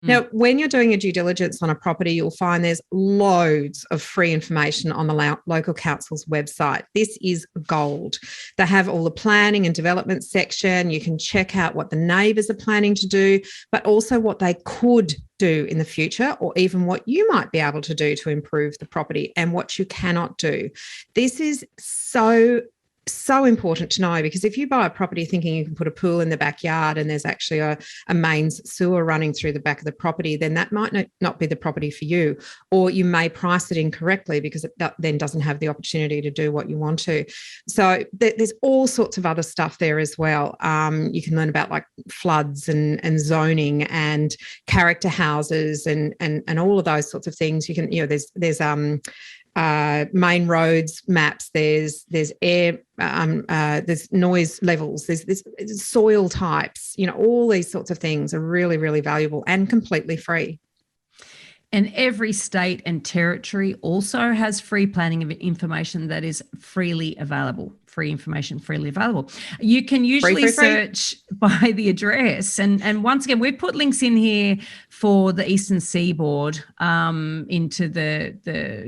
Now, when you're doing a due diligence on a property, you'll find there's loads of free information on the local council's website. This is gold. They have all the planning and development section. You can check out what the neighbours are planning to do, but also what they could do in the future, or even what you might be able to do to improve the property and what you cannot do. This is so important to know, because if you buy a property thinking you can put a pool in the backyard and there's actually a mains sewer running through the back of the property, then that might not be the property for you, or you may price it incorrectly because it then doesn't have the opportunity to do what you want to. So there's all sorts of other stuff there as well. You can learn about like floods and zoning and character houses and all of those sorts of things. You can, there's main roads maps, there's air, there's noise levels, there's soil types, all these sorts of things are really, really valuable and completely free. And every state and territory also has free planning of information that is freely available. Free information freely available. You can usually search by the address. And once again, we've put links in here for the Eastern Seaboard into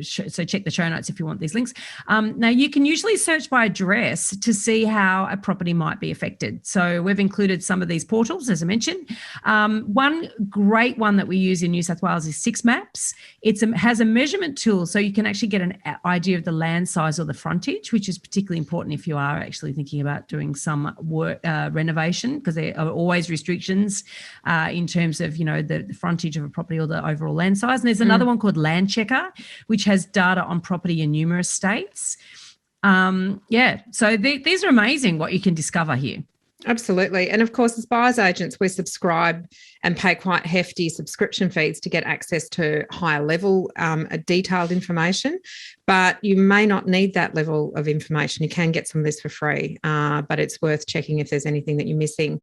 so check the show notes if you want these links. Now, you can usually search by address to see how a property might be affected. So we've included some of these portals, as I mentioned. One great one that we use in New South Wales is Six Maps. It has a measurement tool, so you can actually get an idea of the land size or the frontage, which is particularly important if you are actually thinking about doing some work renovation, because there are always restrictions in terms of the frontage of a property or the overall land size. And there's another one called Land Checker, which has data on property in numerous states. So these are amazing what you can discover here. Absolutely. And of course, as buyer's agents, we subscribe and pay quite hefty subscription fees to get access to higher level detailed information. But you may not need that level of information. You can get some of this for free, but it's worth checking if there's anything that you're missing.